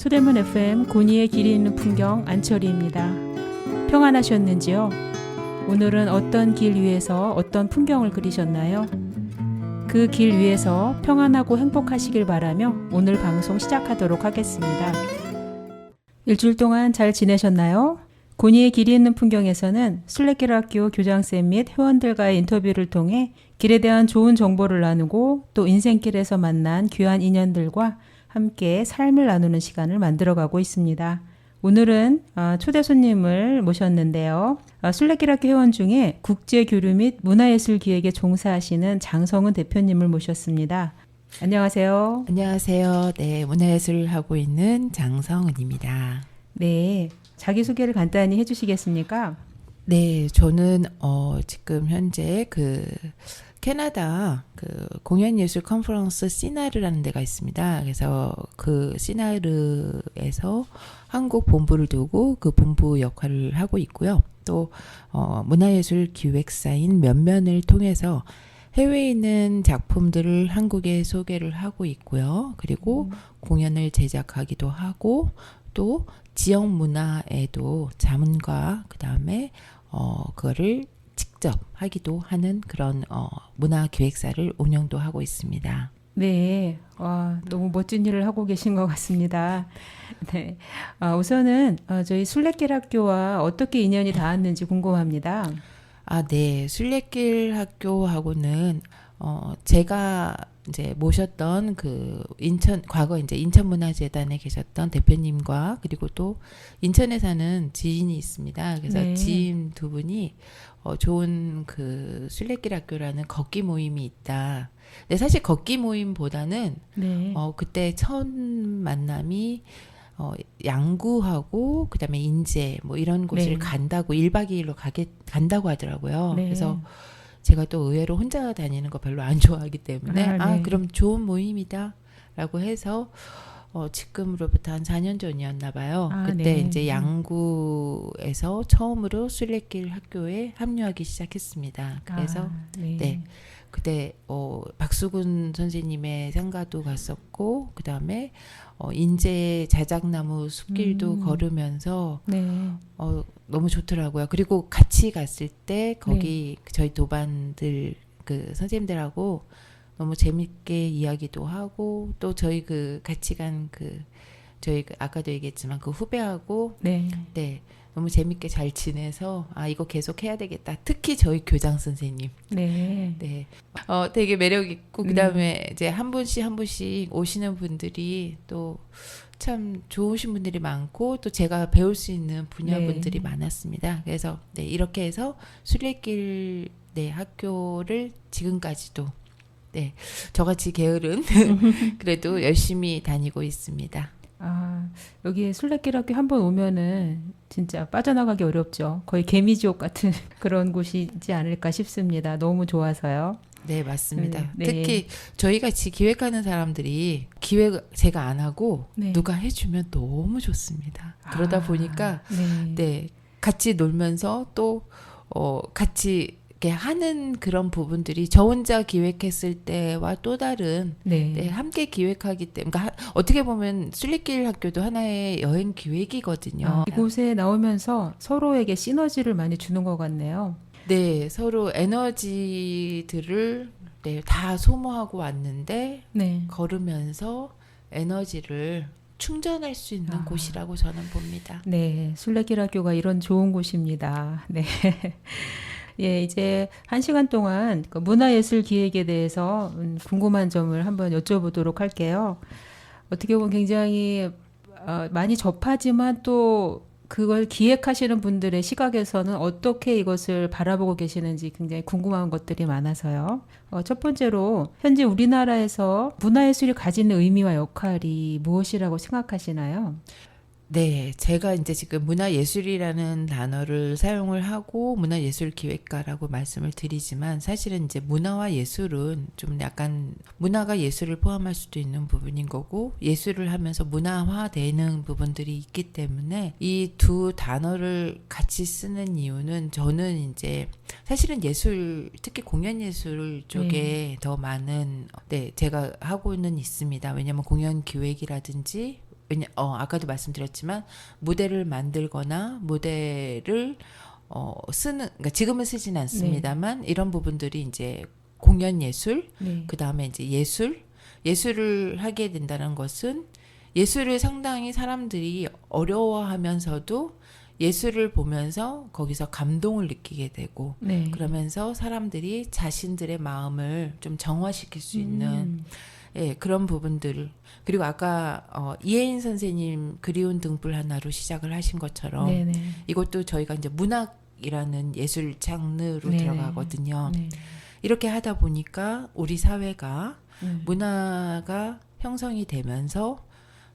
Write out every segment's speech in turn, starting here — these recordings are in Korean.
소대문 FM 고니의 길이 있는 풍경 안철희입니다. 평안하셨는지요? 오늘은 어떤 길 위에서 어떤 풍경을 그리셨나요? 그 길 위에서 평안하고 행복하시길 바라며 오늘 방송 시작하도록 하겠습니다. 일주일 동안 잘 지내셨나요? 고니의 길이 있는 풍경에서는 순례길 학교 교장쌤 및 회원들과의 인터뷰를 통해 길에 대한 좋은 정보를 나누고 또 인생길에서 만난 귀한 인연들과 함께 삶을 나누는 시간을 만들어가고 있습니다. 오늘은 초대 손님을 모셨는데요. 순례길 학교 회원 중에 국제교류 및 문화예술기획에 종사하시는 장성은 대표님을 모셨습니다. 안녕하세요. 안녕하세요. 네, 문화예술을 하고 있는 장성은입니다. 네, 자기소개를 간단히 해주시겠습니까? 네, 저는 지금 현재 캐나다 공연예술 컨퍼런스 시나르라는 데가 있습니다. 그래서 그 시나르에서 한국 본부를 두고 그 본부 역할을 하고 있고요. 또 문화예술 기획사인 면면을 통해서 해외에 있는 작품들을 한국에 소개를 하고 있고요. 그리고 공연을 제작하기도 하고 또 지역 문화에도 자문과 그다음에 그거를 직접 하기도 하는 그런 문화기획사를 운영도 하고 있습니다. 네, 너무 멋진 일을 하고 계신 것 같습니다. 네, 우선은 저희 순례길 학교와 어떻게 인연이 닿았는지 궁금합니다. 네, 순례길 학교하고는 제가 이제 모셨던 과거 이제 인천문화재단에 계셨던 대표님과 그리고 또 인천에 사는 지인이 있습니다. 그래서 네. 지인 두 분이 좋은 순례길 학교라는 걷기 모임이 있다. 근데 사실 걷기 모임보다는 네. 그때 첫 만남이 양구하고 그다음에 인제 뭐 이런 곳을 네. 간다고 1박 2일로 간다고 하더라고요. 네. 그래서 제가 또 의외로 혼자 다니는 거 별로 안 좋아하기 때문에 네. 그럼 좋은 모임이다 라고 해서 지금으로부터 한 4년 전이었나 봐요. 그때 네. 이제 양구에서 처음으로 순례길 학교에 합류하기 시작했습니다. 그래서 네. 그때 박수근 선생님의 상가도 갔었고 그다음에 인제 자작나무 숲길도 걸으면서 네. 너무 좋더라고요. 그리고 같이 갔을 때 거기 저희 도반들 선생님들하고 너무 재밌게 이야기도 하고 또 저희 같이 간 저희 아까도 얘기했지만 후배하고 네. 너무 재밌게 잘 지내서 이거 계속 해야 되겠다. 특히 저희 교장 선생님. 네. 네. 되게 매력 있고 그다음에 이제 한 분씩 오시는 분들이 또 참 좋으신 분들이 많고 또 제가 배울 수 있는 분야분들이 많았습니다. 그래서 이렇게 해서 순례길 학교를 지금까지도 저같이 게으른 그래도 열심히 다니고 있습니다. 여기 순례길 학교 한번 오면은 진짜 빠져나가기 어렵죠. 거의 개미지옥 같은 그런 곳이지 않을까 싶습니다. 너무 좋아서요. 네, 맞습니다. 네. 특히 저희 같이 기획하는 사람들이 기획 제가 안 하고 누가 해주면 너무 좋습니다. 그러다 보니까 같이 놀면서 또 같이 이렇게 하는 그런 부분들이 저 혼자 기획했을 때와 또 다른 함께 기획하기 때문에 그러니까 어떻게 보면 순례길 학교도 하나의 여행 기획이거든요. 이곳에 나오면서 서로에게 시너지를 많이 주는 것 같네요. 네, 서로 에너지들을 다 소모하고 왔는데 걸으면서 에너지를 충전할 수 있는 곳이라고 저는 봅니다. 네, 순례길 학교가 이런 좋은 곳입니다. 네. 예, 이제 1시간 동안 문화예술 기획에 대해서 궁금한 점을 한번 여쭤보도록 할게요. 어떻게 보면 굉장히 많이 접하지만 또 그걸 기획하시는 분들의 시각에서는 어떻게 이것을 바라보고 계시는지 굉장히 궁금한 것들이 많아서요. 첫 번째로 현재 우리나라에서 문화예술이 가지는 의미와 역할이 무엇이라고 생각하시나요? 네, 제가 이제 지금 문화예술이라는 단어를 사용을 하고 문화예술기획가라고 말씀을 드리지만 사실은 이제 문화와 예술은 좀 약간 문화가 예술을 포함할 수도 있는 부분인 거고 예술을 하면서 문화화되는 부분들이 있기 때문에 이 두 단어를 같이 쓰는 이유는 저는 이제 사실은 예술, 특히 공연예술 쪽에 더 많은 제가 하고는 있습니다. 왜냐하면 공연 기획이라든지 아까도 말씀드렸지만 무대를 만들거나 무대를 쓰는, 그러니까 지금은 쓰진 않습니다만 이런 부분들이 이제 공연 예술, 네. 그 다음에 이제 예술을 하게 된다는 것은 예술을 상당히 사람들이 어려워하면서도 예술을 보면서 거기서 감동을 느끼게 되고 네. 그러면서 사람들이 자신들의 마음을 좀 정화시킬 수 있는 그런 부분들. 그리고 아까 이혜인 선생님 그리운 등불 하나로 시작을 하신 것처럼 네네. 이것도 저희가 이제 문학이라는 예술 장르로 네. 들어가거든요. 네. 이렇게 하다 보니까 우리 사회가 문화가 형성이 되면서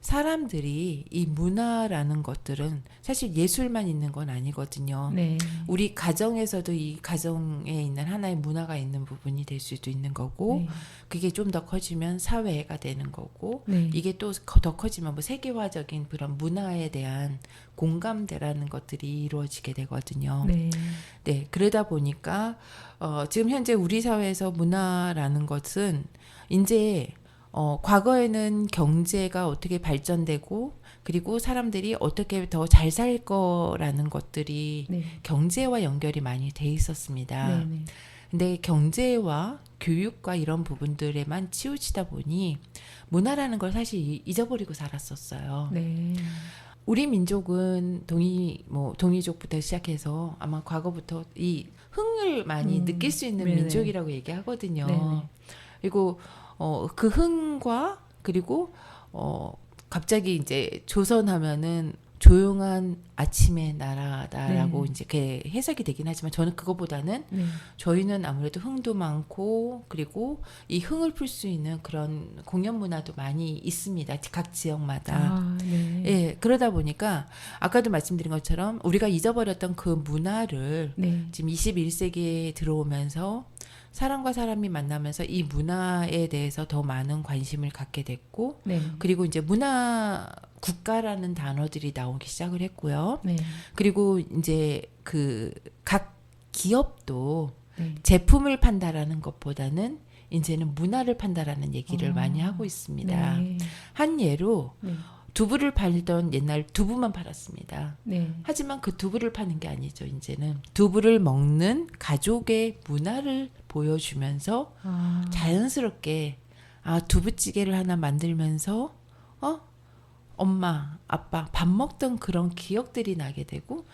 사람들이 이 문화라는 것들은 사실 예술만 있는 건 아니거든요. 네. 우리 가정에서도 이 가정에 있는 하나의 문화가 있는 부분이 될 수도 있는 거고 네. 그게 좀 더 커지면 사회가 되는 거고 네. 이게 또 더 커지면 뭐 세계화적인 그런 문화에 대한 공감대라는 것들이 이루어지게 되거든요. 네. 네, 그러다 보니까 지금 현재 우리 사회에서 문화라는 것은 이제 과거에는 경제가 어떻게 발전되고 그리고 사람들이 어떻게 더 잘 살 거라는 것들이 네. 경제와 연결이 많이 돼 있었습니다. 네. 네. 근데 경제와 교육과 이런 부분들에만 치우치다 보니 문화라는 걸 사실 잊어버리고 살았었어요. 네. 우리 민족은 동이족부터 시작해서 아마 과거부터 이 흥을 많이 느낄 수 있는 네네. 민족이라고 얘기하거든요. 네네. 그리고 그 흥과 그리고 갑자기 이제 조선하면은 조용한 아침의 나라다라고 네. 이제 그게 해석이 되긴 하지만 저는 그거보다는 네. 저희는 아무래도 흥도 많고 그리고 이 흥을 풀 수 있는 그런 공연 문화도 많이 있습니다. 각 지역마다. 아, 네. 예, 그러다 보니까 아까도 말씀드린 것처럼 우리가 잊어버렸던 그 문화를 네. 지금 21세기에 들어오면서 사람과 사람이 만나면서 이 문화에 대해서 더 많은 관심을 갖게 됐고 네. 그리고 이제 문화 국가라는 단어들이 나오기 시작을 했고요. 네. 그리고 이제 그 각 기업도 네. 제품을 판다라는 것보다는 이제는 문화를 판다라는 얘기를 아, 많이 하고 있습니다. 네. 한 예로 네. 두부를 팔던 옛날 두부만 팔았습니다. 네. 하지만 그 두부를 파는 게 아니죠. 이제는 두부를 먹는 가족의 문화를 보여주면서 아, 자연스럽게 두부찌개를 하나 만들면서 엄마, 아빠 밥 먹던 그런 기억들이 나게 되고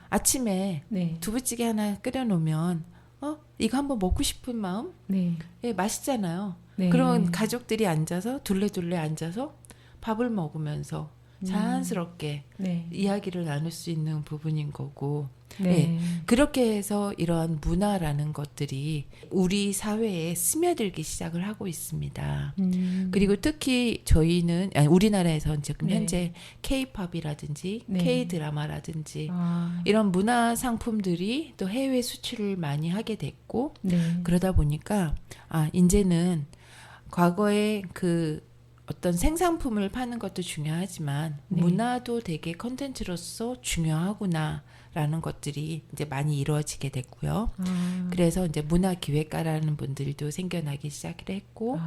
아침에 네. 두부찌개 하나 끓여 놓으면 이거 한번 먹고 싶은 마음? 네. 예, 맛있잖아요. 네. 그런 가족들이 앉아서 둘레둘레 앉아서 밥을 먹으면서 자연스럽게 네. 이야기를 나눌 수 있는 부분인 거고 네. 그렇게 해서 이러한 문화라는 것들이 우리 사회에 스며들기 시작을 하고 있습니다. 그리고 특히 저희는 우리나라에서 지금 네. 현재 K-팝이라든지 네. K-드라마라든지 아, 이런 문화 상품들이 또 해외 수출을 많이 하게 됐고 네. 그러다 보니까 이제는 과거에 그 어떤 생산품을 파는 것도 중요하지만 네. 문화도 되게 컨텐츠로서 중요하구나라는 것들이 이제 많이 이루어지게 됐고요. 그래서 이제 문화기획가라는 분들도 생겨나기 시작을 했고,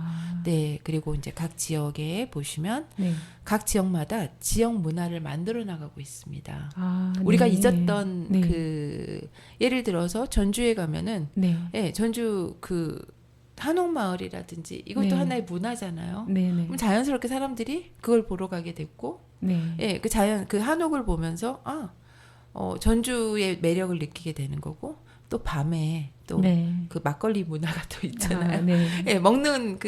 네, 그리고 이제 각 지역에 보시면 네. 각 지역마다 지역 문화를 만들어 나가고 있습니다. 네. 우리가 잊었던 네. 그 예를 들어서 전주에 가면은 네. 전주 그 한옥마을이라든지 이것도 네. 하나의 문화잖아요. 네. 네. 그럼 자연스럽게 사람들이 그걸 보러 가게 됐고, 네. 그 한옥을 보면서 전주의 매력을 느끼게 되는 거고, 또 밤에 또 네. 그 막걸리 문화가 또 있잖아요. 네. 먹는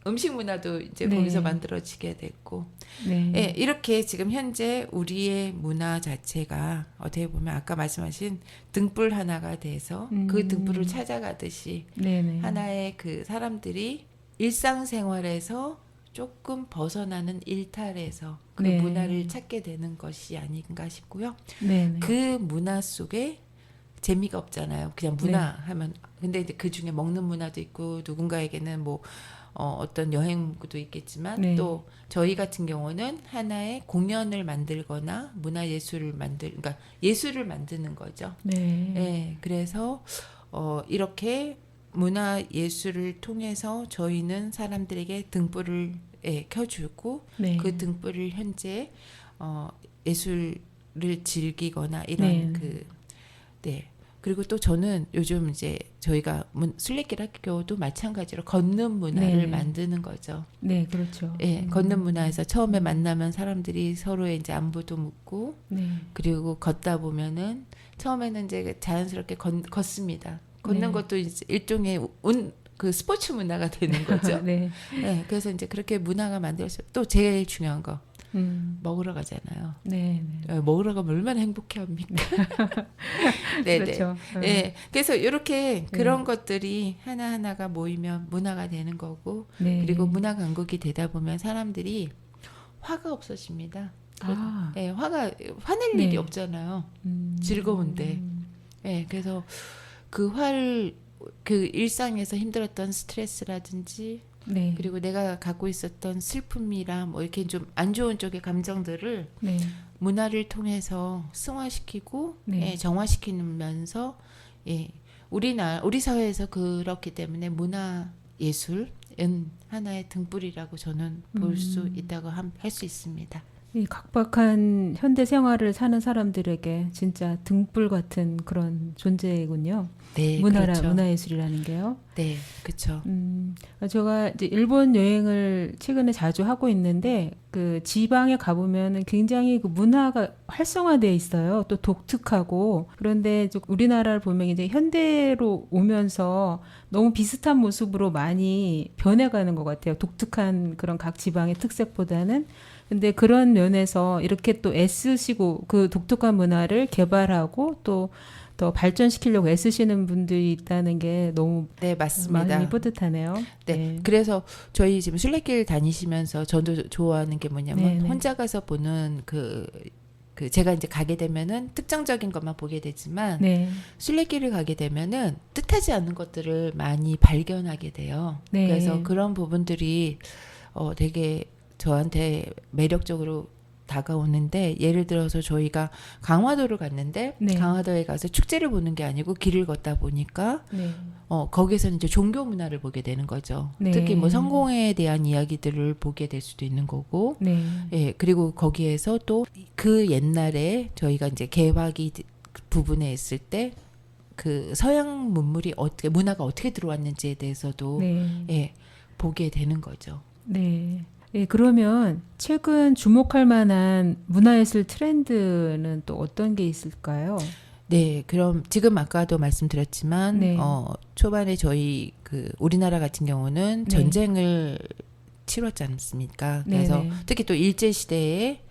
음식 문화도 이제 네. 거기서 만들어지게 됐고, 네. 이렇게 지금 현재 우리의 문화 자체가 어떻게 보면 아까 말씀하신 등불 하나가 돼서 그 등불을 찾아가듯이 네. 네. 하나의 그 사람들이 일상생활에서 조금 벗어나는 일탈에서 그 네. 문화를 찾게 되는 것이 아닌가 싶고요. 네. 네. 그 문화 속에 재미가 없잖아요. 그냥 문화 하면 근데 이제 그 중에 먹는 문화도 있고 누군가에게는 뭐 어떤 여행도 있겠지만 네. 또 저희 같은 경우는 하나의 공연을 만들거나 문화예술을 그러니까 예술을 만드는 거죠. 네. 네, 그래서 이렇게 문화 예술을 통해서 저희는 사람들에게 등불을 켜주고 네. 그 등불을 현재 예술을 즐기거나 이런 네. 네. 그리고 또 저는 요즘 이제 저희가 순례길 학교도 마찬가지로 걷는 문화를 네. 만드는 거죠. 네, 그렇죠. 예, 걷는 문화에서 처음에 만나면 사람들이 서로의 이제 안부도 묻고 네. 그리고 걷다 보면은 처음에는 이제 자연스럽게 걷습니다. 걷는 네. 것도 이제 일종의 그 스포츠 문화가 되는 거죠. 네. 네, 그래서 이제 그렇게 문화가 만들어서 또 제일 중요한 거 먹으러 가잖아요. 네. 네. 먹으러 가면 얼마나 행복해합니까? 네, 그렇죠. 네, 그래서 이렇게 그런 것들이 하나 하나가 모이면 문화가 되는 거고, 네. 그리고 문화 강국이 되다 보면 사람들이 화가 없어집니다. 아. 네, 화낼 네. 일이 없잖아요. 즐거운데. 네, 그래서 그 화를 그 일상에서 힘들었던 스트레스라든지 네. 그리고 내가 갖고 있었던 슬픔이나 뭐 이렇게 좀 안 좋은 쪽의 감정들을 네. 문화를 통해서 승화시키고 네. 정화시키면서 우리 사회에서 그렇기 때문에 문화 예술은 하나의 등불이라고 저는 볼 수 있다고 할 수 있습니다. 이 각박한 현대 생활을 사는 사람들에게 진짜 등불 같은 그런 존재군요. 네, 그렇죠. 문화예술이라는 게요. 네, 그렇죠. 제가 이제 일본 여행을 최근에 자주 하고 있는데 그 지방에 가보면 굉장히 그 문화가 활성화되어 있어요. 또 독특하고 그런데 우리나라를 보면 이제 현대로 오면서 너무 비슷한 모습으로 많이 변해가는 것 같아요. 독특한 그런 각 지방의 특색보다는. 근데 그런 면에서 이렇게 또 애쓰시고 그 독특한 문화를 개발하고 또 더 발전시키려고 애쓰시는 분들이 있다는 게 너무 네, 맞습니다. 마음이 뿌듯하네요. 네. 그래서 저희 지금 순례길 다니시면서 저도 좋아하는 게 뭐냐면 네네. 혼자 가서 보는 그 제가 이제 가게 되면은 특정적인 것만 보게 되지만 네. 순례길을 가게 되면은 뜻하지 않은 것들을 많이 발견하게 돼요. 네. 그래서 그런 부분들이 되게 저한테 매력적으로 다가오는데 예를 들어서 저희가 강화도를 갔는데 네. 강화도에 가서 축제를 보는 게 아니고 길을 걷다 보니까 네. 거기서는 이제 종교 문화를 보게 되는 거죠. 네. 특히 뭐 성공에 대한 이야기들을 보게 될 수도 있는 거고, 네. 예, 그리고 거기에서 또 그 옛날에 저희가 이제 개화기 부분에 있을 때 그 서양 문화가 어떻게 들어왔는지에 대해서도 네. 예, 보게 되는 거죠. 네. 예, 그러면 최근 주목할 만한 문화예술 트렌드는 또 어떤 게 있을까요? 네, 그럼 지금 아까도 말씀드렸지만 네. 초반에 저희 그 우리나라 같은 경우는 네. 전쟁을 치렀지 않습니까? 그래서 네네. 특히 또 일제 시대에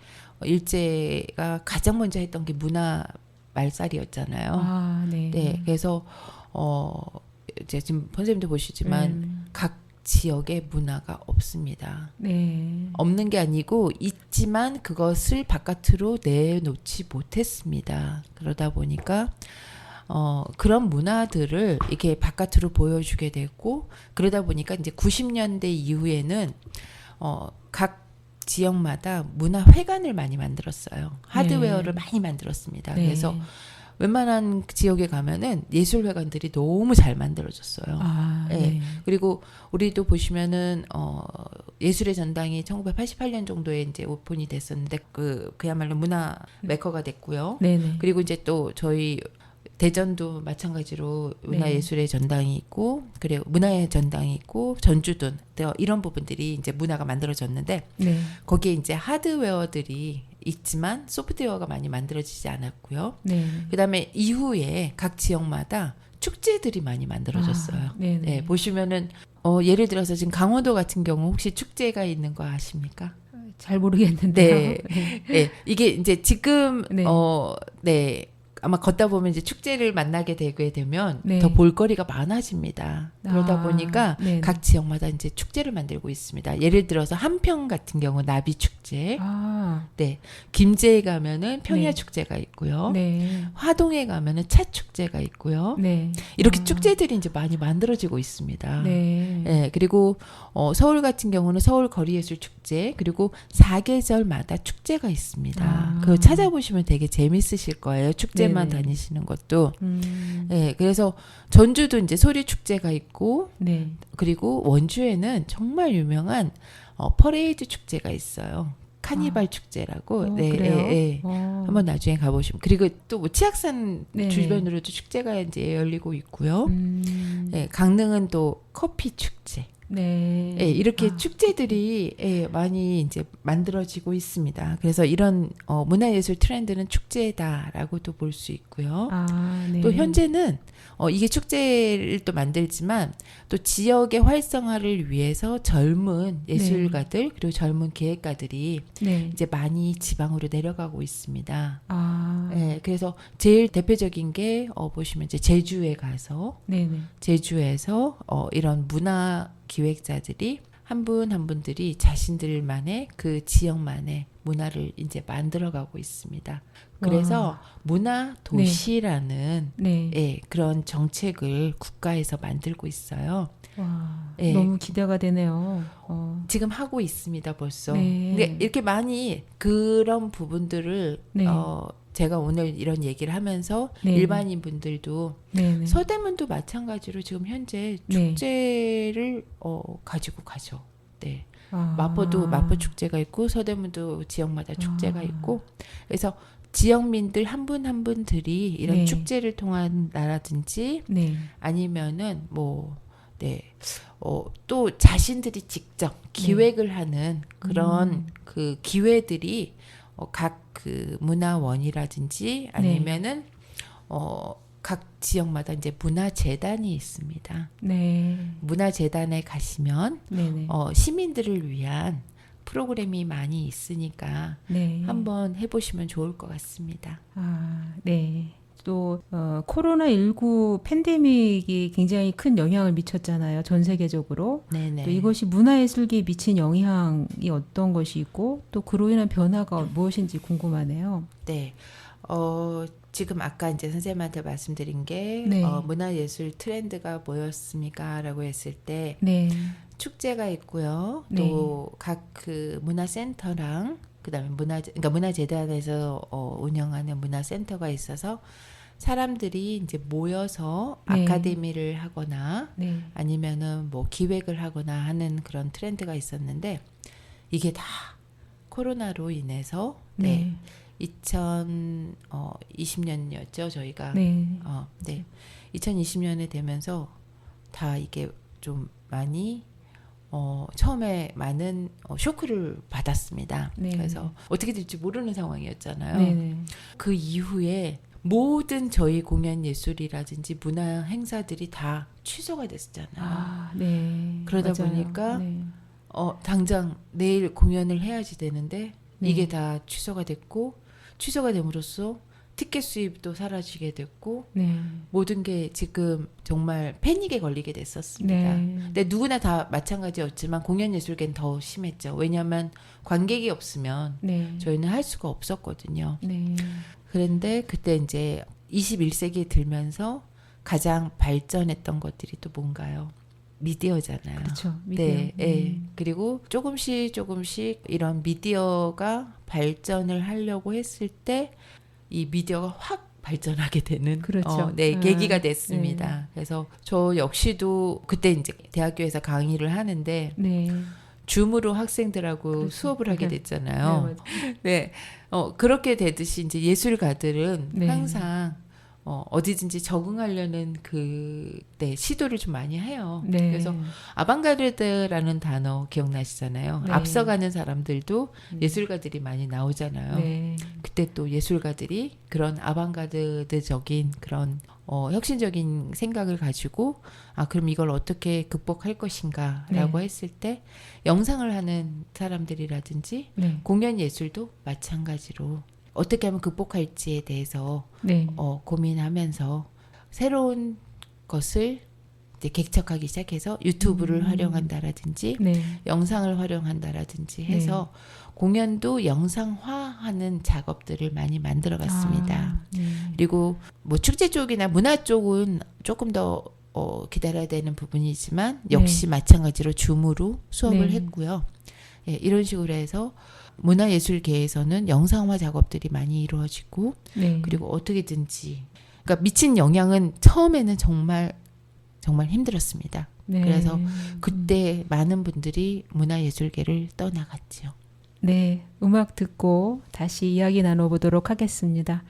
일제가 가장 먼저 했던 게 문화 말살이었잖아요. 아, 네. 네, 그래서 이제 지금 선생님도 보시지만 각 지역의 문화가 없습니다. 네. 없는 게 아니고 있지만 그것을 바깥으로 내놓지 못했습니다. 그러다 보니까 그런 문화들을 이렇게 바깥으로 보여주게 됐고 그러다 보니까 이제 90년대 이후에는 각 지역마다 문화회관을 많이 만들었어요. 하드웨어를 많이 만들었습니다. 네. 그래서 웬만한 지역에 가면은 예술회관들이 너무 잘 만들어졌어요. 아, 네. 네. 그리고 우리도 보시면은 예술의 전당이 1988년 정도에 이제 오픈이 됐었는데 그야말로 문화 메커가 됐고요. 네네. 그리고 이제 또 저희 대전도 마찬가지로 문화예술의 전당이 있고 그리고 문화의 전당이 있고 전주든 이런 부분들이 이제 문화가 만들어졌는데 네. 거기에 이제 하드웨어들이 있지만 소프트웨어가 많이 만들어지지 않았고요. 네. 그다음에 이후에 각 지역마다 축제들이 많이 만들어졌어요. 아, 네네. 네, 보시면은 예를 들어서 지금 강원도 같은 경우 혹시 축제가 있는 거 아십니까? 잘 모르겠는데요. 네. 네. 이게 이제 지금 네. 네. 아마 걷다 보면 이제 축제를 만나게 되게 되면 네. 더 볼거리가 많아집니다. 그러다 보니까 네네. 각 지역마다 이제 축제를 만들고 있습니다. 예를 들어서 한평 같은 경우 나비 축제, 아, 네, 김제에 가면은 평야 네. 축제가 있고요. 네. 화동에 가면은 차 축제가 있고요. 네. 이렇게 축제들이 이제 많이 만들어지고 있습니다. 네. 네, 그리고 서울 같은 경우는 서울 거리예술 축제 그리고 사계절마다 축제가 있습니다. 아. 그거 찾아보시면 되게 재밌으실 거예요. 축제마다 축제만 네네. 다니시는 것도. 네, 그래서 전주도 이제 소리 축제가 있고, 네. 그리고 원주에는 정말 유명한 퍼레이드 축제가 있어요. 카니발 축제라고. 네, 그래요? 예, 예. 한번 나중에 가보시면. 그리고 또 뭐 치악산 네네. 주변으로도 축제가 이제 열리고 있고요. 음. 예, 강릉은 또 커피 축제. 네. 예, 이렇게 축제들이 예, 많이 이제 만들어지고 있습니다. 그래서 이런 문화예술 트렌드는 축제다라고도 볼 수 있고요. 네. 또 현재는 이게 축제를 또 만들지만 또 지역의 활성화를 위해서 젊은 예술가들 그리고 젊은 기획가들이 네. 이제 많이 지방으로 내려가고 있습니다. 아. 예, 그래서 제일 대표적인 게 보시면 이제 제주에 가서 네네. 제주에서 이런 문화 기획자들이 한 분 한 분들이 자신들만의 그 지역만의 문화를 이제 만들어가고 있습니다. 그래서 문화 도시라는 네. 예, 그런 정책을 국가에서 만들고 있어요. 와. 예. 너무 기대가 되네요. 지금 하고 있습니다, 벌써. 네. 근데 이렇게 많이 그런 부분들을 네. 제가 오늘 이런 얘기를 하면서 네. 일반인 분들도 네네. 서대문도 마찬가지로 지금 현재 네. 축제를 가지고 가죠. 네. 아. 마포도 마포 축제가 있고 서대문도 지역마다 축제가 아. 있고 그래서 지역민들 한 분 한 분들이 이런 네. 축제를 통한 나라든지 네. 아니면은 또 자신들이 직접 기획을 하는 그런 그 기회들이 각 그 문화원이라든지 아니면은 각 지역마다 이제 문화재단이 있습니다. 네. 문화재단에 가시면 네네. 시민들을 위한 프로그램이 많이 있으니까 네. 한번 해보시면 좋을 것 같습니다. 네. 또 코로나19 팬데믹이 굉장히 큰 영향을 미쳤잖아요. 전 세계적으로. 네네. 또 이것이 문화예술계에 미친 영향이 어떤 것이 있고 또 그로 인한 변화가 무엇인지 궁금하네요. 네. 지금 아까 이제 선생님한테 말씀드린 게 네. 문화예술 트렌드가 뭐였습니까라고 했을 때 네. 축제가 있고요. 네. 또 각 그 문화센터랑 그다음에 그러니까 문화재단에서 운영하는 문화센터가 있어서 사람들이 이제 모여서 네. 아카데미를 하거나 네. 아니면은 뭐 기획을 하거나 하는 그런 트렌드가 있었는데 이게 다 코로나로 인해서 네. 2020년이었죠 저희가 네. 2020년에 되면서 다 이게 좀 많이 처음에 많은 쇼크를 받았습니다. 네. 그래서 어떻게 될지 모르는 상황이었잖아요. 네. 그 이후에 모든 저희 공연 예술이라든지 문화 행사들이 다 취소가 됐었잖아요. 네. 그러다 맞아요. 보니까 네. 당장 내일 공연을 해야지 되는데 네. 이게 다 취소가 됐고 취소가 됨으로써 티켓 수입도 사라지게 됐고 네. 모든 게 지금 정말 패닉에 걸리게 됐었습니다. 네. 근데 누구나 다 마찬가지였지만 공연 예술계는 더 심했죠. 왜냐하면 관객이 없으면 네. 저희는 할 수가 없었거든요. 네. 그런데 그때 이제 21세기에 들면서 가장 발전했던 것들이 또 뭔가요? 미디어잖아요. 그렇죠. 미디어. 네, 예. 그리고 조금씩 이런 미디어가 발전을 하려고 했을 때 이 미디어가 확 발전하게 되는 그렇죠. 계기가 됐습니다. 그래서 저 역시도 그때 이제 대학교에서 강의를 하는데 네. 줌으로 학생들하고 그렇죠. 수업을 하게 네. 됐잖아요. 네, 네, 그렇게 되듯이 이제 예술가들은 네. 항상 어디든지 적응하려는 시도를 좀 많이 해요. 네. 그래서 아방가르드라는 단어 기억나시잖아요. 네. 앞서가는 사람들도 예술가들이 많이 나오잖아요. 네. 그때 또 예술가들이 그런 아방가르드적인 그런 혁신적인 생각을 가지고 그럼 이걸 어떻게 극복할 것인가라고 네. 했을 때 영상을 하는 사람들이라든지 네. 공연 예술도 마찬가지로 어떻게 하면 극복할지에 대해서 네. 고민하면서 새로운 것을 이제 개척하기 시작해서 유튜브를 활용한다라든지 네. 영상을 활용한다라든지 해서 공연도 영상화하는 작업들을 많이 만들어갔습니다. 네. 그리고 뭐 축제 쪽이나 문화 쪽은 조금 더 기다려야 되는 부분이지만 역시 마찬가지로 줌으로 수업을 네. 했고요. 예, 이런 식으로 해서 문화예술계에서는 영상화 작업들이 많이 이루어지고 네. 그리고 어떻게든지 그러니까 미친 영향은 처음에는 정말 힘들었습니다. 네. 그래서 그때 많은 분들이 문화예술계를 떠나갔죠. 네, 음악 듣고 다시 이야기 나눠보도록 하겠습니다.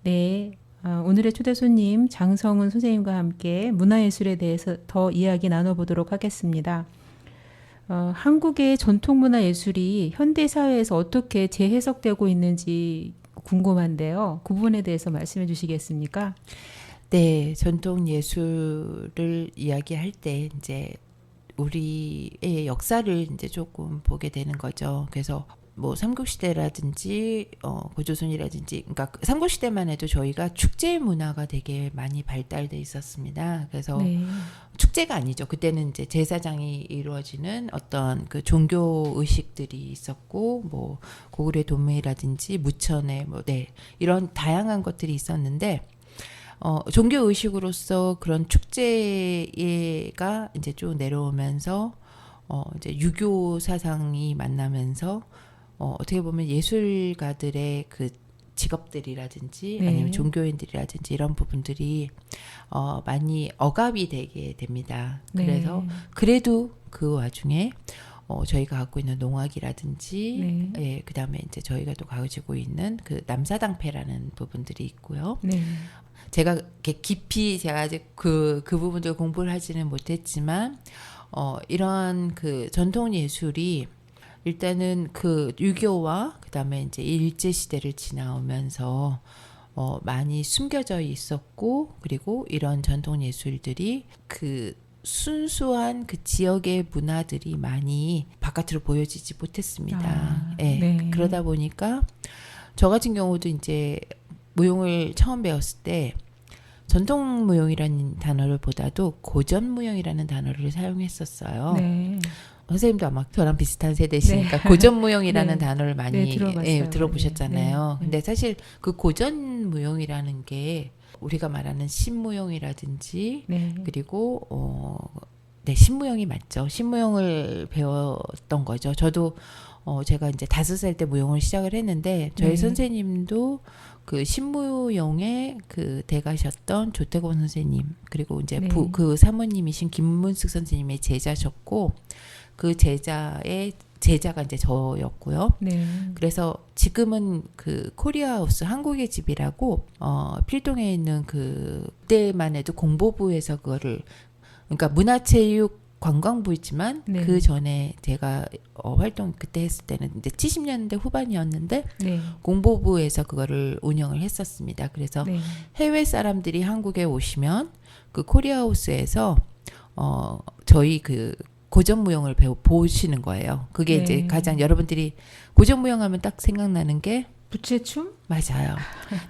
네, 오늘의 초대 손님 장성은 선생님과 함께 문화예술에 대해서 더 이야기 나눠보도록 하겠습니다. 한국의 전통문화예술이 현대사회에서 어떻게 재해석되고 있는지 궁금한데요. 그 부분에 대해서 말씀해 주시겠습니까? 네, 전통 예술을 이야기할 때 이제 우리의 역사를 이제 조금 보게 되는 거죠. 그래서 뭐 삼국시대라든지 고조선이라든지 그러니까 삼국시대만 해도 저희가 축제 문화가 되게 많이 발달돼 있었습니다. 그래서 네, 축제가 아니죠. 그때는 이제 제사장이 이루어지는 어떤 그 종교 의식들이 있었고 뭐 고구려 도매라든지 무천에 뭐 네, 이런 다양한 것들이 있었는데 종교 의식으로서 그런 축제가 이제 쭉 내려오면서 이제 유교 사상이 만나면서 어떻게 보면 예술가들의 그 직업들이라든지 네. 아니면 종교인들이라든지 이런 부분들이 많이 억압이 되게 됩니다. 그래서 네. 그래도 그 와중에 저희가 갖고 있는 농악이라든지 네. 예, 그다음에 이제 저희가 또 가지고 있는 그 남사당패라는 부분들이 있고요. 네, 제가 이렇게 깊이 제가 아직 그 부분들 공부를 하지는 못했지만 이런 그 전통 예술이 일단은 그 유교와 그다음에 이제 일제 시대를 지나오면서 많이 숨겨져 있었고 그리고 이런 전통 예술들이 그 순수한 그 지역의 문화들이 많이 바깥으로 보여지지 못했습니다. 예. 네. 그러다 보니까 저 같은 경우도 이제 무용을 처음 배웠을 때 전통 무용이라는 단어를 보다도 고전 무용이라는 단어를 사용했었어요. 네. 선생님도 아마 저랑 비슷한 세대시니까 고전 무용이라는 네. 단어를 많이 네, 들어봤어요. 들어보셨잖아요. 네. 근데 사실 그 고전 무용이라는 게 우리가 말하는 신무용이라든지 네. 그리고 네, 신무용이 맞죠. 신무용을 배웠던 거죠. 저도 제가 이제 5살 때 무용을 시작을 했는데 저희 네. 선생님도 그 신무용의 그 대가셨던 조태곤 선생님 그리고 이제 네. 그 사모님이신 김문숙 선생님의 제자셨고 그 제자의 제자가 이제 저였고요. 네. 그래서 지금은 그 코리아하우스 한국의 집이라고 필동에 있는 그때만 해도 공보부에서 그거를 그러니까 문화체육 관광부이지만 네. 그 전에 제가 활동 그때 했을 때는 이제 70년대 후반이었는데 네. 공보부에서 그거를 운영을 했었습니다. 그래서 네. 해외 사람들이 한국에 오시면 그 코리아하우스에서 저희 그 고전무용을 보시는 거예요. 그게 네. 이제 가장 여러분들이 고전무용하면 딱 생각나는 게 부채춤? 맞아요.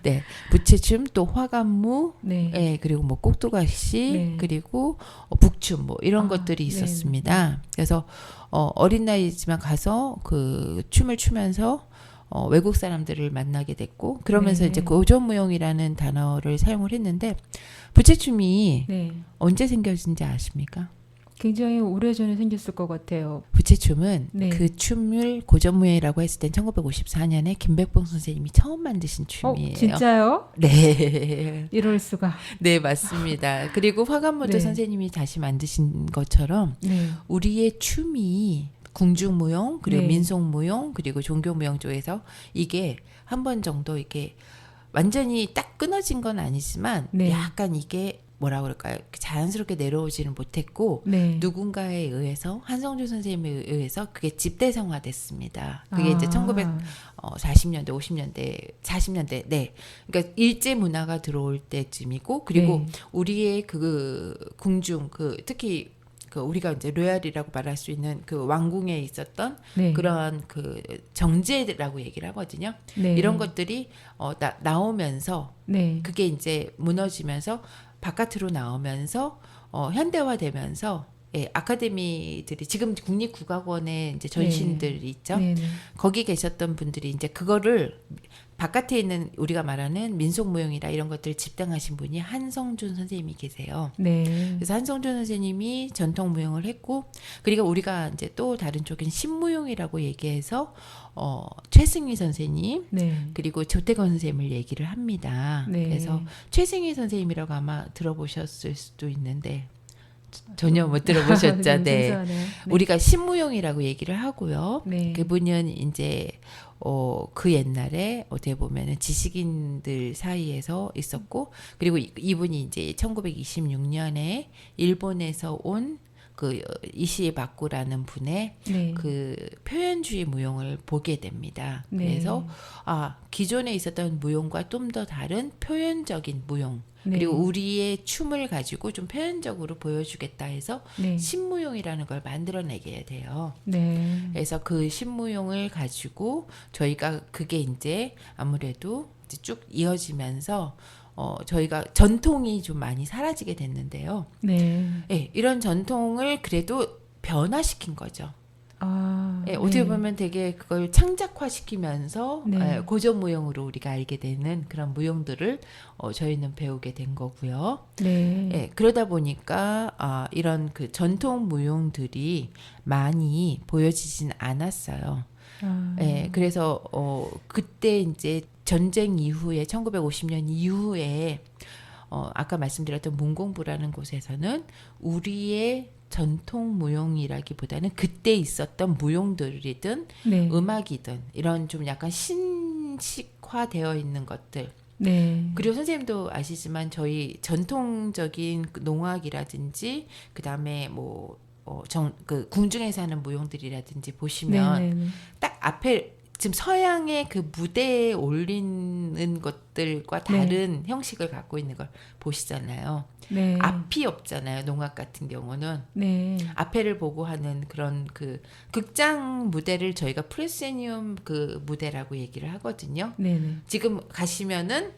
네, 부채춤 또 화관무, 네. 예, 그리고 뭐 꼭두가시, 네. 그리고 북춤 뭐 이런 것들이 네. 있었습니다. 그래서 어린 나이지만 가서 그 춤을 추면서 외국 사람들을 만나게 됐고 그러면서 네. 이제 고전무용이라는 단어를 사용을 했는데 부채춤이 네. 언제 생겨진지 아십니까? 굉장히 오래전에 생겼을 것 같아요. 부채춤은 네. 그 춤을 고전무용이라고 했을 땐 1954년에 김백봉 선생님이 처음 만드신 춤이에요. 진짜요? 네. 이럴 수가. 네, 맞습니다. 그리고 화관무도 네. 선생님이 다시 만드신 것처럼 네. 우리의 춤이 궁중무용, 그리고 네. 민속무용, 그리고 종교무용 쪽에서 이게 한 번 정도 이게 완전히 딱 끊어진 건 아니지만 네. 약간 이게 뭐라 그럴까요? 자연스럽게 내려오지는 못했고 네. 누군가에 의해서 한성주 선생님에 의해서 그게 집대성화됐습니다. 그게 이제 1940년대, 50년대, 40년대, 네. 그러니까 일제 문화가 들어올 때쯤이고 그리고 네. 우리의 그 궁중, 특히 그 우리가 이제 로얄이라고 말할 수 있는 그 왕궁에 있었던 네. 그런 그 정제라고 얘기를 하거든요. 네. 이런 것들이 나오면서 네. 그게 이제 무너지면서 바깥으로 나오면서 현대화되면서 예, 아카데미들이 지금 국립국악원에 이제 전신들이 있죠. 네네. 거기 계셨던 분들이 이제 그거를 바깥에 있는 우리가 말하는 민속무용이라 이런 것들을 집당하신 분이 한성준 선생님이 계세요. 네. 그래서 한성준 선생님이 전통무용을 했고, 그리고 우리가 이제 또 다른 쪽인 신무용이라고 얘기해서 최승희 선생님 네. 그리고 조태건 선생님을 얘기를 합니다. 네. 그래서 최승희 선생님이라고 아마 들어보셨을 수도 있는데 전혀 못 들어보셨죠. 너무 네. 생소하네요. 네. 우리가 신무용이라고 얘기를 하고요. 네. 그분은 이제 그 옛날에 어떻게 보면은 지식인들 사이에서 있었고, 그리고 이분이 이제 1926년에 일본에서 온 그 이시바쿠라는 분의 네. 그 표현주의 무용을 보게 됩니다. 네. 그래서 기존에 있었던 무용과 좀 더 다른 표현적인 무용, 네. 그리고 우리의 춤을 가지고 좀 표현적으로 보여주겠다 해서 네. 신무용이라는 걸 만들어내게 돼요. 네. 그래서 그 신무용을 가지고 저희가 그게 이제 아무래도 이제 쭉 이어지면서 저희가 전통이 좀 많이 사라지게 됐는데요. 네. 예, 이런 전통을 그래도 변화시킨 거죠. 예, 어떻게 네. 보면 되게 그걸 창작화시키면서 네. 고전무용으로 우리가 알게 되는 그런 무용들을 저희는 배우게 된 거고요. 네. 예, 그러다 보니까 이런 그 전통 무용들이 많이 보여지진 않았어요. 예, 그래서 그때 이제 전쟁 이후에 1950년 이후에 아까 말씀드렸던 문공부라는 곳에서는 우리의 전통 무용이라기보다는 그때 있었던 무용들이든 네. 음악이든 이런 좀 약간 신식화되어 있는 것들. 네. 그리고 선생님도 아시지만 저희 전통적인 농악이라든지 그다음에 뭐 그 궁중에서 하는 무용들이라든지 보시면 네. 네. 딱 앞에 지금 서양의 그 무대에 올리는 것들과 다른 형식을 갖고 있는 걸 보시잖아요. 네. 앞이 없잖아요. 농악 같은 경우는 네. 앞에를 보고 하는 그런 그 극장 무대를 저희가 프레세니움 그 무대라고 얘기를 하거든요. 네. 네. 지금 가시면은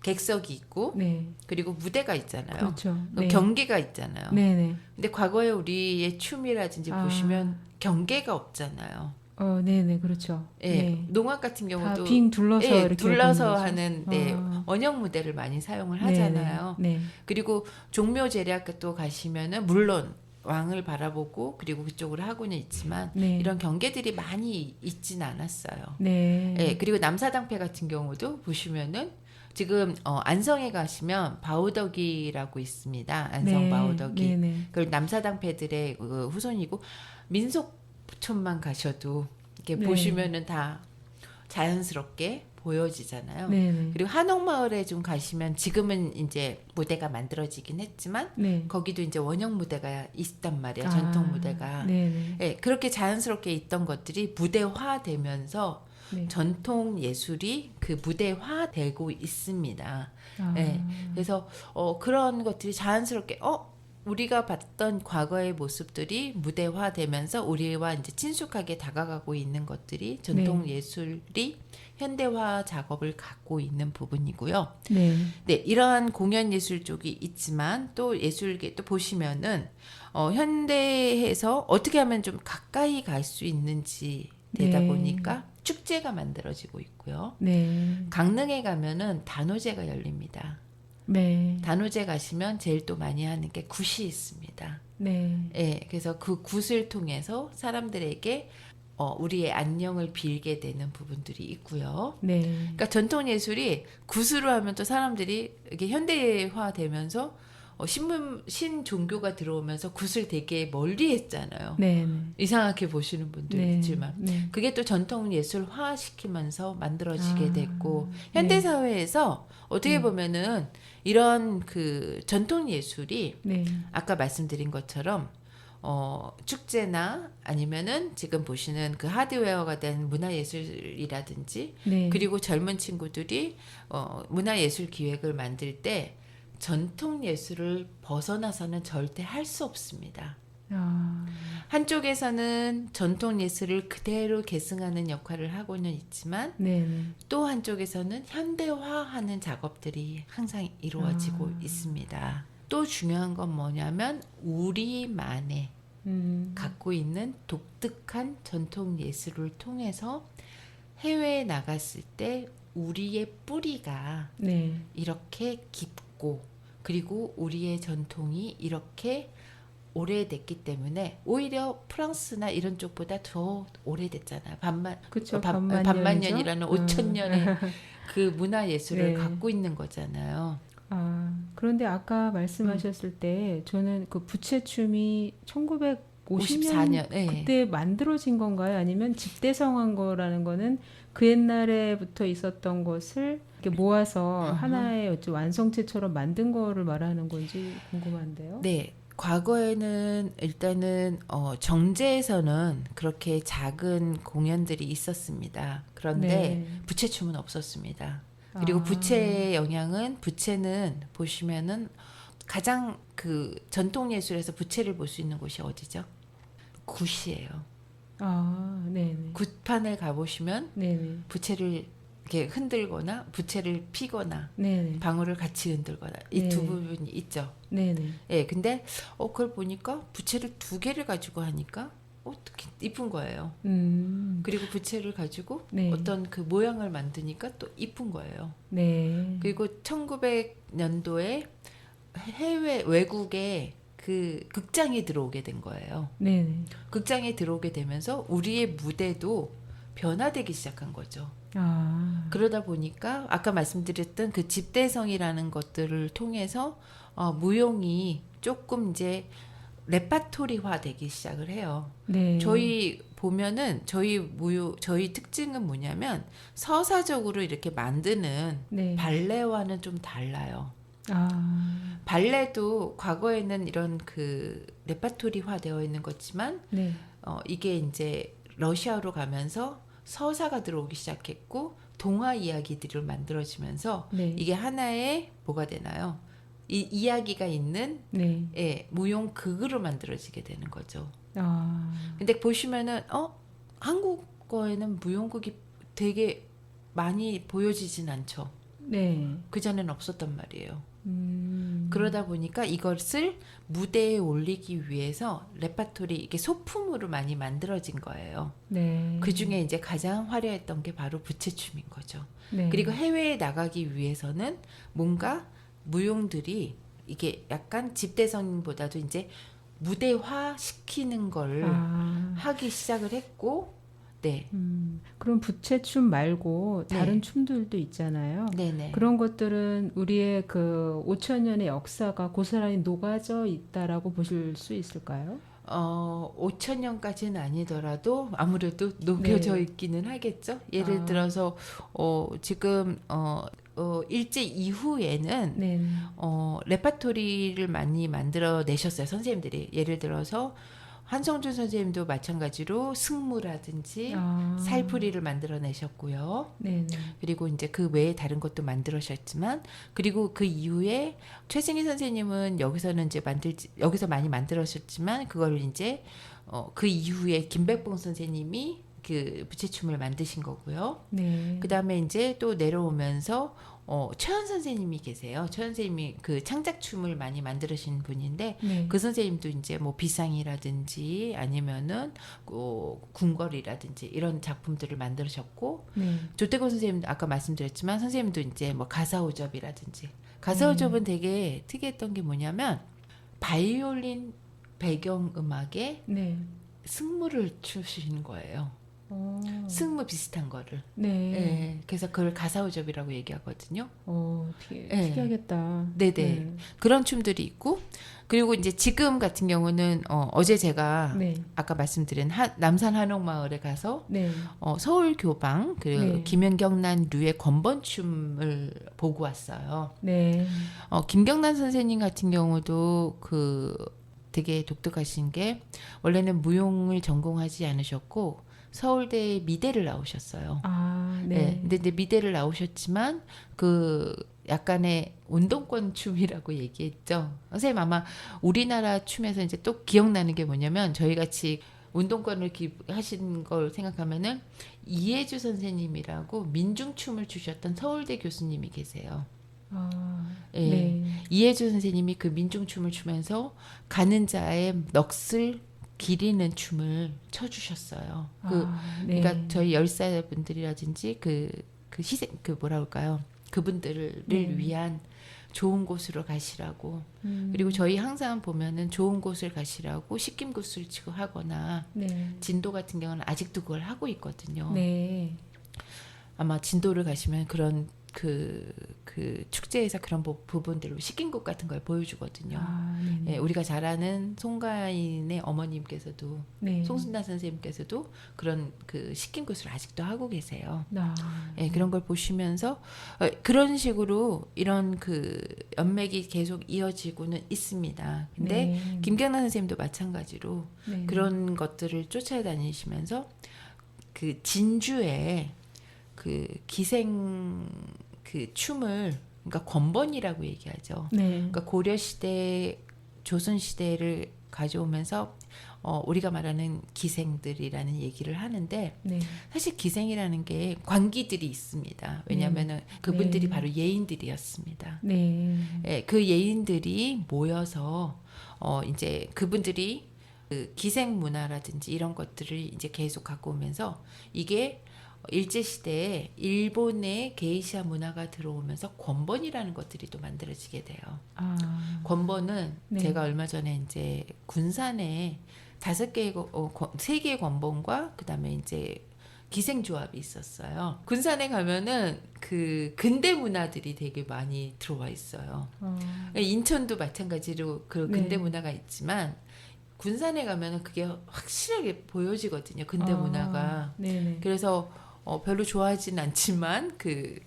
객석이 있고 네. 그리고 무대가 있잖아요. 그렇죠. 네. 경계가 있잖아요. 네. 네. 근데 과거에 우리의 춤이라든지 아. 보시면 경계가 없잖아요. 네. 네. 그렇죠. 예, 네. 농악 같은 다 경우도 빙 둘러서 예, 이렇게 둘러서 보는 거죠. 하는 원형 무대를 많이 사용을 네, 하잖아요. 네. 그리고 종묘 제략도 가시면은 물론 왕을 바라보고 그리고 그쪽으로 하고는 있지만 네. 이런 경계들이 많이 있진 않았어요. 네. 예, 그리고 남사당패 같은 경우도 보시면은 지금 안성에 가시면 바우덕이라고 있습니다. 안성 네. 바우덕이. 네. 네. 그 남사당패들의 그 후손이고 민속촌만 가셔도 이렇게 네. 보시면은 다 자연스럽게 보여지잖아요. 네. 네. 그리고 한옥마을에 좀 가시면 지금은 이제 무대가 만들어지긴 했지만 네. 거기도 이제 원형 무대가 있단 말이에요. 전통 무대가. 네. 네. 예, 그렇게 자연스럽게 있던 것들이 무대화되면서 네. 전통 예술이 그 무대화되고 있습니다. 예, 그래서 그런 것들이 자연스럽게 우리가 봤던 과거의 모습들이 무대화되면서 우리와 이제 친숙하게 다가가고 있는 것들이 전통 예술이 현대화 작업을 갖고 있는 부분이고요. 네. 네, 이러한 공연 예술 쪽이 있지만 또 예술계 또 보시면은 현대에서 어떻게 하면 좀 가까이 갈 수 있는지 되다 네. 보니까 축제가 만들어지고 있고요. 네. 강릉에 가면은 단오제가 열립니다. 네. 단오제 가시면 제일 또 많이 하는 게 굿이 있습니다. 네. 예, 그래서 그 굿을 통해서 사람들에게 우리의 안녕을 빌게 되는 부분들이 있고요. 네. 그러니까 전통 예술이 굿으로 하면 또 사람들이 이게 현대화되면서 신 종교가 들어오면서 굿을 되게 멀리 했잖아요. 네. 이상하게 보시는 분들 네. 있지만 네. 그게 또 전통 예술화 시키면서 만들어지게 됐고 네. 현대 사회에서 어떻게 보면은 이런 그 전통 예술이 네. 아까 말씀드린 것처럼 축제나 아니면은 지금 보시는 그 하드웨어가 된 문화예술이라든지 네. 그리고 젊은 친구들이 문화예술 기획을 만들 때 전통 예술을 벗어나서는 절대 할 수 없습니다. 한쪽에서는 전통 예술을 그대로 계승하는 역할을 하고는 있지만 네. 또 한쪽에서는 현대화하는 작업들이 항상 이루어지고 있습니다. 또 중요한 건 뭐냐면 우리만의 갖고 있는 독특한 전통 예술을 통해서 해외에 나갔을 때 우리의 뿌리가 네. 이렇게 깊고 그리고 우리의 전통이 이렇게 오래됐기 때문에 오히려 프랑스나 이런 쪽보다 더 오래됐잖아요. 그쵸. 반만년이라는 5천 년의 그 문화 예술을 네. 갖고 있는 거잖아요. 그런데 아까 말씀하셨을 때 저는 그 부채춤이 1950년 54년. 네. 그때 만들어진 건가요? 아니면 집대성한 거라는 거는 그 옛날에부터 있었던 것을 이렇게 모아서 하나의 어찌 완성체처럼 만든 거를 말하는 건지 궁금한데요. 네. 과거에는 일단은 정제에서는 그렇게 작은 공연들이 있었습니다. 그런데 네. 부채춤은 없었습니다. 그리고 부채의 영향은 부채는 보시면은 가장 그 전통 예술에서 부채를 볼 수 있는 곳이 어디죠? 굿이에요. 네네. 굿판을 가보시면 네네. 부채를 이렇게 흔들거나 부채를 피거나 네네. 방울을 같이 흔들거나 이 네. 두 부분이 있죠. 네네. 예, 근데 그걸 보니까 부채를 2개를 가지고 하니까 어떻게 이쁜 거예요. 그리고 부채를 가지고 네. 어떤 그 모양을 만드니까 또 이쁜 거예요. 네. 그리고 1900년도에 해외 외국에 그 극장에 들어오게 된 거예요. 네네. 극장에 들어오게 되면서 우리의 무대도 변화되기 시작한 거죠. 그러다 보니까 아까 말씀드렸던 그 집대성이라는 것들을 통해서 무용이 조금 이제 레파토리화 되기 시작을 해요. 네. 저희 보면은 저희 특징은 뭐냐면 서사적으로 이렇게 만드는 네. 발레와는 좀 달라요. 발레도 과거에는 이런 그 레파토리화 되어 있는 거지만 네. 이게 이제 러시아로 가면서 서사가 들어오기 시작했고 동화 이야기들을 만들어지면서 네. 이게 하나의 뭐가 되나요? 이 이야기가 있는 네. 무용 극으로 만들어지게 되는 거죠. 아, 근데 보시면은 한국어에는 무용극이 되게 많이 보여지진 않죠. 네. 그전에는 없었단 말이에요. 그러다 보니까 이것을 무대에 올리기 위해서 레파토리 이게 소품으로 많이 만들어진 거예요. 네. 그 중에 이제 가장 화려했던 게 바로 부채춤인 거죠. 네. 그리고 해외에 나가기 위해서는 뭔가 무용들이 이게 약간 집대성보다도 이제 무대화 시키는 걸 하기 시작을 했고, 네. 그럼 부채춤 말고 다른 네. 춤들도 있잖아요. 네네. 그런 것들은 우리의 그 5천 년의 역사가 고스란히 녹아져 있다라고 보실 수 있을까요? 5천 년까지는 아니더라도 아무래도 녹여져 네. 있기는 하겠죠. 예를 들어서 지금 일제 이후에는 네. 레파토리를 많이 만들어 내셨어요, 선생님들이. 예를 들어서 한성준 선생님도 마찬가지로 승무라든지 살풀이를 만들어 내셨고요. 네. 그리고 이제 그 외에 다른 것도 만들으셨지만, 그리고 그 이후에 최승희 선생님은 여기서는 이제 여기서 많이 만들으셨지만, 그걸 이제 그 이후에 김백봉 선생님이 그 부채춤을 만드신 거고요. 네. 그 다음에 이제 또 내려오면서 최현 선생님이 계세요. 최현 선생님이 그 창작춤을 많이 만들으신 분인데, 네. 그 선생님도 이제 뭐 비상이라든지 아니면은 궁궐이라든지 이런 작품들을 만드셨고, 네. 조태곤 선생님 아까 말씀드렸지만 선생님도 이제 뭐 가사오접이라든지, 가사오접은 되게 특이했던 게 뭐냐면 바이올린 배경 음악에 네. 승무를 추시는 거예요. 승무 비슷한 거를. 네. 네. 그래서 그걸 가사오접이라고 얘기하거든요. 되게 네. 특이하겠다. 네네. 네. 그런 춤들이 있고, 그리고 이제 지금 같은 경우는 어제 제가 네. 아까 말씀드린 남산 한옥마을에 가서 네. 서울 교방 그리고 네. 김연경난 류의 건번춤을 보고 왔어요. 네. 김경란 선생님 같은 경우도 그 되게 독특하신 게, 원래는 무용을 전공하지 않으셨고 서울대 미대를 나오셨어요. 네. 네. 근데 이제 미대를 나오셨지만 그 약간의 운동권 춤이라고 얘기했죠. 선생님 아마 우리나라 춤에서 이제 또 기억나는 게 뭐냐면, 저희 같이 운동권을 하신 걸 생각하면은 이해주 선생님이라고 민중춤을 추셨던 서울대 교수님이 계세요. 네. 이혜주 선생님이 그 민중춤을 추면서 가는 자의 넋을 기리는 춤을 춰주셨어요. 네. 그러니까 저희 열사분들이라든지 희생 뭐라 그럴까요? 그분들을 네. 위한 좋은 곳으로 가시라고. 그리고 저희 항상 보면은 좋은 곳을 가시라고 식김구슬 치고 하거나 네. 진도 같은 경우는 아직도 그걸 하고 있거든요. 네. 아마 진도를 가시면 그런 그 축제에서 그런 부분들로 식긴국 같은 걸 보여주거든요. 네네. 예, 우리가 잘 아는 송가인의 어머님께서도 네. 송순나 선생님께서도 그런 그 식긴굿을 아직도 하고 계세요. 아, 예, 그런 걸 보시면서 그런 식으로 이런 그 연맥이 계속 이어지고는 있습니다. 근데 네. 김경란 선생님도 마찬가지로 네. 그런 것들을 쫓아다니시면서 그 진주에 그 기생 그 춤을 그러니까 권번이라고 얘기하죠. 네. 그러니까 고려 시대, 조선 시대를 가져오면서 우리가 말하는 기생들이라는 얘기를 하는데 네. 사실 기생이라는 게 관기들이 있습니다. 왜냐하면은 그분들이 네. 바로 예인들이었습니다. 네. 예, 그 예인들이 모여서 이제 그분들이 그 기생 문화라든지 이런 것들을 이제 계속 갖고 오면서 이게 일제 시대에 일본의 게이샤 문화가 들어오면서 권번이라는 것들이 또 만들어지게 돼요. 권번은 네. 제가 얼마 전에 이제 군산에 3개의 권번과 그다음에 이제 기생조합이 있었어요. 군산에 가면은 그 근대 문화들이 되게 많이 들어와 있어요. 인천도 마찬가지로 그 근대 네. 문화가 있지만 군산에 가면은 그게 확실하게 보여지거든요. 근대 문화가. 네네. 그래서 별로 좋아하진 않지만 그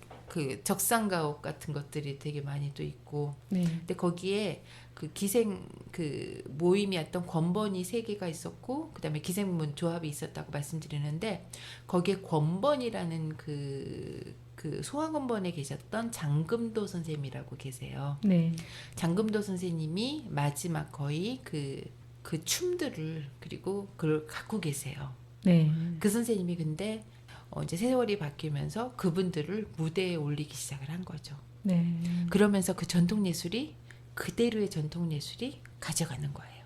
적상가옥 같은 것들이 되게 많이 또 있고. 네. 근데 거기에 그 기생 그 모임이었던 권번이 3개가 있었고 그다음에 기생문 조합이 있었다고 말씀드리는데 거기에 권번이라는 그 소아권번에 계셨던 장금도 선생님이라고 계세요. 네. 장금도 선생님이 마지막 거의 그 춤들을 그리고 그걸 갖고 계세요. 네. 그 선생님이 근데 이제 세월이 바뀌면서 그분들을 무대에 올리기 시작을 한 거죠. 네. 그러면서 그 전통 예술이 그대로의 전통 예술이 가져가는 거예요.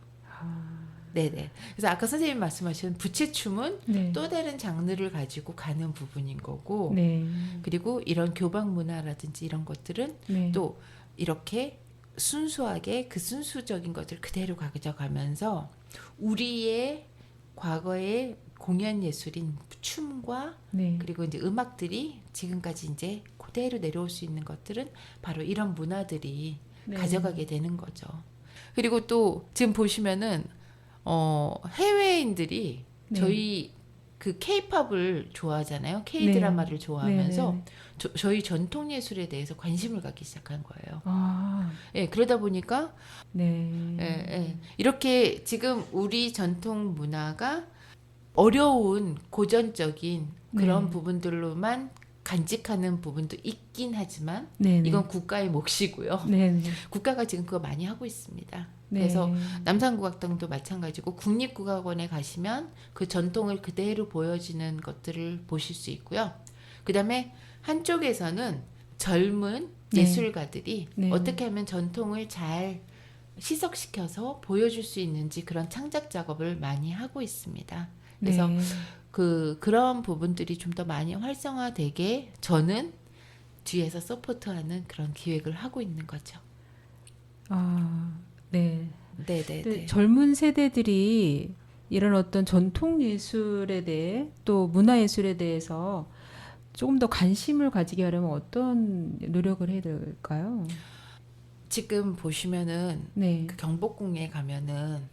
네네. 그래서 아까 선생님 말씀하신 부채춤은 네. 또 다른 장르를 가지고 가는 부분인 거고, 네. 그리고 이런 교방 문화라든지 이런 것들은 네. 또 이렇게 순수하게 그 순수적인 것들 그대로 가져가면서 우리의 과거의 공연 예술인 춤과 네. 그리고 이제 음악들이 지금까지 이제 그대로 내려올 수 있는 것들은 바로 이런 문화들이 네. 가져가게 되는 거죠. 그리고 또 지금 보시면은 해외인들이 네. 저희 그 K-팝을 좋아하잖아요. K-드라마를 좋아하면서 네. 저희 전통 예술에 대해서 관심을 갖기 시작한 거예요. 아, 예, 그러다 보니까 네. 예, 이렇게 지금 우리 전통 문화가 어려운 고전적인 그런 네. 부분들로만 간직하는 부분도 있긴 하지만 네. 이건 국가의 몫이고요. 네. 국가가 지금 그거 많이 하고 있습니다. 네. 그래서 남산국악당도 마찬가지고 국립국악원에 가시면 그 전통을 그대로 보여지는 것들을 보실 수 있고요. 그다음에 한쪽에서는 젊은 네. 예술가들이 네. 어떻게 하면 전통을 잘 시석시켜서 보여줄 수 있는지 그런 창작 작업을 많이 하고 있습니다. 그래서 네. 그런 부분들이 좀 더 많이 활성화되게 저는 뒤에서 서포트하는 그런 기획을 하고 있는 거죠. 네. 네네네. 근데 젊은 세대들이 이런 어떤 전통 예술에 대해 또 문화 예술에 대해서 조금 더 관심을 가지게 하려면 어떤 노력을 해야 될까요? 지금 보시면은 네. 그 경복궁에 가면은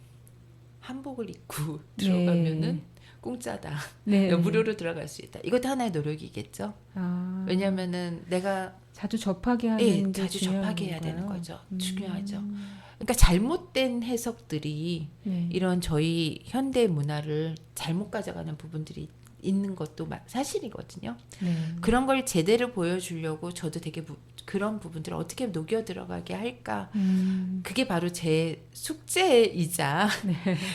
한복을 입고 들어가면은 공짜다. 네. 무료로 들어갈 수 있다. 이것도 하나의 노력이겠죠. 왜냐면은 내가 자주 접하게 하는 게 자주 중요한 접하게 해야 건가요? 되는 거죠. 중요하죠. 그러니까 잘못된 해석들이 네. 이런 저희 현대 문화를 잘못 가져가는 부분들이 있는 것도 사실이거든요. 네. 그런 걸 제대로 보여주려고 저도 되게 그런 부분들을 어떻게 녹여 들어가게 할까. 그게 바로 제 숙제이자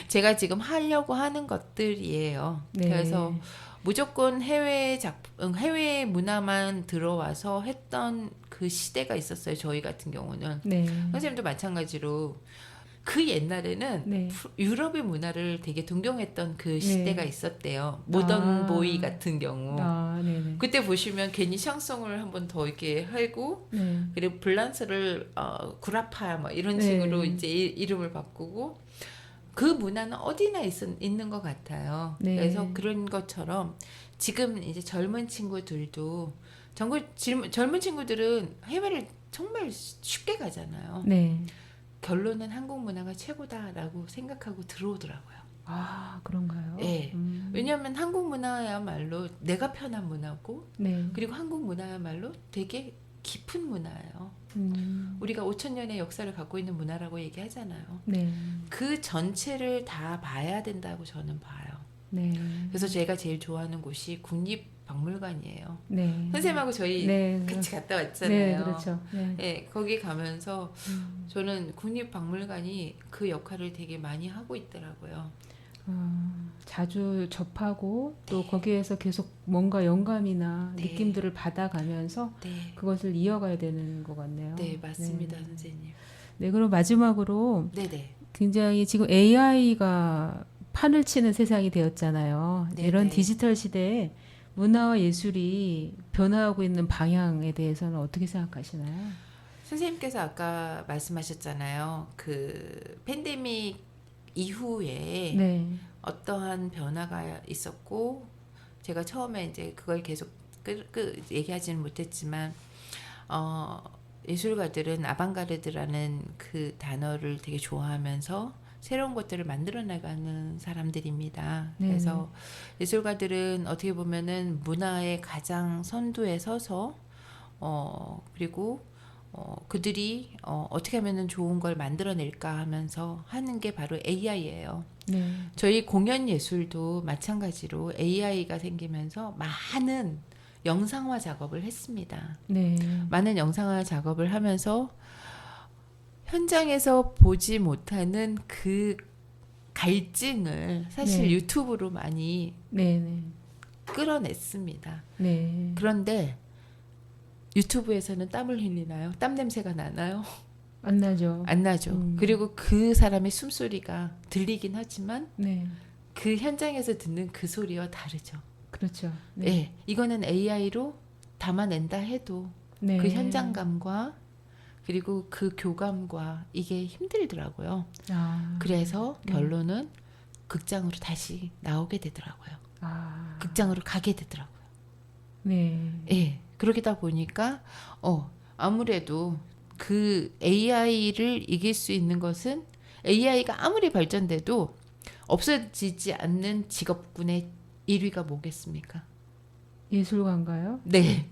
제가 지금 하려고 하는 것들이에요. 네. 그래서 무조건 해외 문화만 들어와서 했던 그 시대가 있었어요. 저희 같은 경우는. 네. 선생님도 마찬가지로 그 옛날에는 네. 유럽의 문화를 되게 동경했던 그 시대가 네. 있었대요. 모던 보이 같은 경우. 아, 네네. 그때 보시면 괜히 샹송을 한 번 더 이렇게 하고 네. 그리고 블란스를 구라파 뭐 이런 네. 식으로 이제 이름을 바꾸고 그 문화는 어디나 있는 것 같아요. 네. 그래서 그런 것처럼 지금 이제 젊은 친구들도 젊은 친구들은 해외를 정말 쉽게 가잖아요. 네. 결론은 한국 문화가 최고다라고 생각하고 들어오더라고요. 아, 그런가요? 예. 왜냐하면 한국 문화야말로 내가 편한 문화고 네. 그리고 한국 문화야말로 되게 깊은 문화예요. 우리가 5천 년의 역사를 갖고 있는 문화라고 얘기하잖아요. 네. 그 전체를 다 봐야 된다고 저는 봐요. 네. 그래서 제가 제일 좋아하는 곳이 국립박물관이에요. 네. 선생님하고 저희 네. 같이 갔다 네, 왔잖아요. 그렇죠. 네. 예, 거기 가면서 저는 국립박물관이 그 역할을 되게 많이 하고 있더라고요. 자주 접하고 또 거기에서 계속 뭔가 영감이나 네. 느낌들을 받아가면서 네, 그것을 이어가야 되는 것 같네요. 네 맞습니다, 네. 선생님. 네, 그럼 마지막으로 네네. 굉장히 지금 AI가 판을 치는 세상이 되었잖아요. 네네. 이런 디지털 시대에 문화와 예술이 변화하고 있는 방향에 대해서는 어떻게 생각하시나요? 선생님께서 아까 말씀하셨잖아요. 그 팬데믹 이후에 네, 어떠한 변화가 있었고 제가 처음에 이제 그걸 계속 얘기하지는 못했지만 예술가들은 아방가르드라는 그 단어를 되게 좋아하면서 새로운 것들을 만들어 나가는 사람들입니다. 네. 그래서 예술가들은 어떻게 보면은 문화의 가장 선두에 서서 그리고 그들이 어떻게 하면은 좋은 걸 만들어낼까 하면서 하는 게 바로 AI예요. 네, 저희 공연 예술도 마찬가지로 AI가 생기면서 많은 영상화 작업을 했습니다. 네, 많은 영상화 작업을 하면서 현장에서 보지 못하는 그 갈증을 사실 네. 유튜브로 많이 네, 네, 끌어냈습니다. 네. 그런데 유튜브에서는 땀을 흘리나요? 땀 냄새가 나나요? 안 나죠. 안 나죠. 그리고 그 사람의 숨소리가 들리긴 하지만 네, 그 현장에서 듣는 그 소리와 다르죠. 그렇죠. 네. 네, 이거는 AI로 담아낸다 해도 네. 그 현장감과 그리고 그 교감과 이게 힘들더라고요. 아, 그래서 결론은 극장으로 다시 나오게 되더라고요. 아, 극장으로 가게 되더라고요. 네, 예. 그러다 보니까 아무래도 그 AI를 이길 수 있는 것은 AI가 아무리 발전돼도 없어지지 않는 직업군의 1위가 뭐겠습니까? 예술가인가요? 네.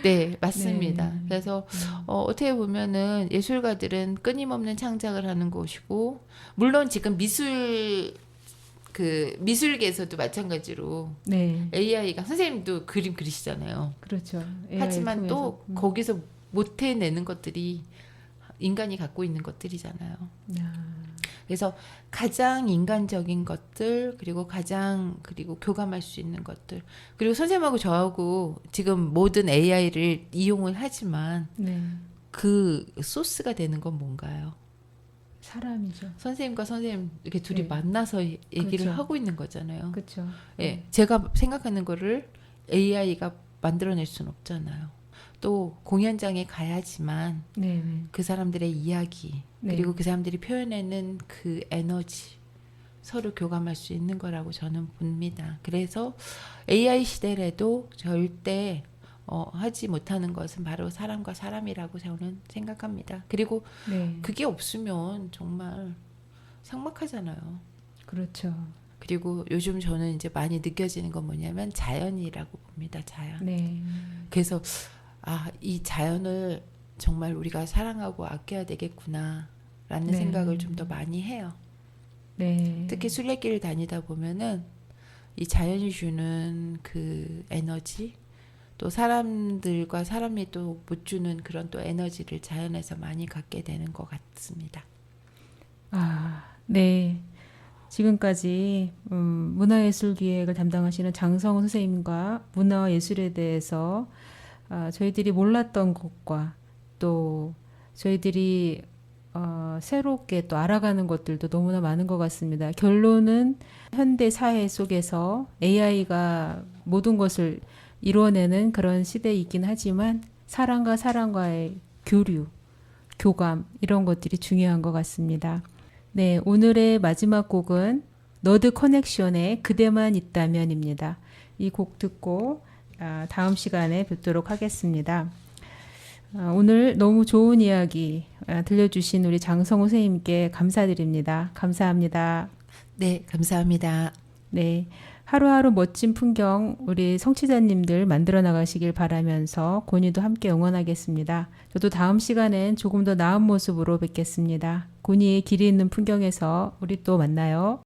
네, 맞습니다. 네. 그래서 어떻게 보면은 예술가들은 끊임없는 창작을 하는 것이고 물론 지금 미술계에서도 마찬가지로 네, AI가 선생님도 그림 그리시잖아요. 그렇죠. AI 하지만 통해서. 또 거기서 못 해내는 것들이 인간이 갖고 있는 것들이잖아요. 그래서 가장 인간적인 것들 그리고 교감할 수 있는 것들 그리고 선생님하고 저하고 지금 모든 AI를 이용을 하지만 네, 그 소스가 되는 건 뭔가요? 사람이죠. 선생님과 선생님 이렇게 둘이 네. 만나서 얘기를 그렇죠. 하고 있는 거잖아요. 그렇죠. 예, 제가 생각하는 거를 AI가 만들어낼 수는 없잖아요. 또 공연장에 가야지만 네, 네, 그 사람들의 이야기 네. 그리고 그 사람들이 표현하는 그 에너지 서로 교감할 수 있는 거라고 저는 봅니다. 그래서 AI 시대에도 절대 하지 못하는 것은 바로 사람과 사람이라고 저는 생각합니다. 그리고 네, 그게 없으면 정말 삭막하잖아요. 그렇죠. 그리고 요즘 저는 이제 많이 느껴지는 건 뭐냐면 자연이라고 봅니다. 자연. 네, 그래서 이 자연을 정말 우리가 사랑하고 아껴야 되겠구나라는 네. 생각을 좀 더 많이 해요. 네, 특히 순례길을 다니다 보면은 이 자연이 주는 그 에너지 또 사람들과 사람이 또 못 주는 그런 또 에너지를 자연에서 많이 갖게 되는 것 같습니다. 네. 지금까지 문화예술기획을 담당하시는 장성우 선생님과 문화와 예술에 대해서 저희들이 몰랐던 것과 또 저희들이 새롭게 또 알아가는 것들도 너무나 많은 것 같습니다. 결론은 현대 사회 속에서 AI가 모든 것을 이루어내는 그런 시대이긴 하지만 사람과 사람과의 교류, 교감 이런 것들이 중요한 것 같습니다. 네, 오늘의 마지막 곡은 너드 커넥션의 그대만 있다면입니다. 이 곡 듣고 다음 시간에 뵙도록 하겠습니다. 오늘 너무 좋은 이야기 들려주신 우리 장성호 선생님께 감사드립니다. 감사합니다. 네, 감사합니다. 네, 하루하루 멋진 풍경 우리 성취자님들 만들어 나가시길 바라면서 고니도 함께 응원하겠습니다. 저도 다음 시간엔 조금 더 나은 모습으로 뵙겠습니다. 고니의 길이 있는 풍경에서 우리 또 만나요.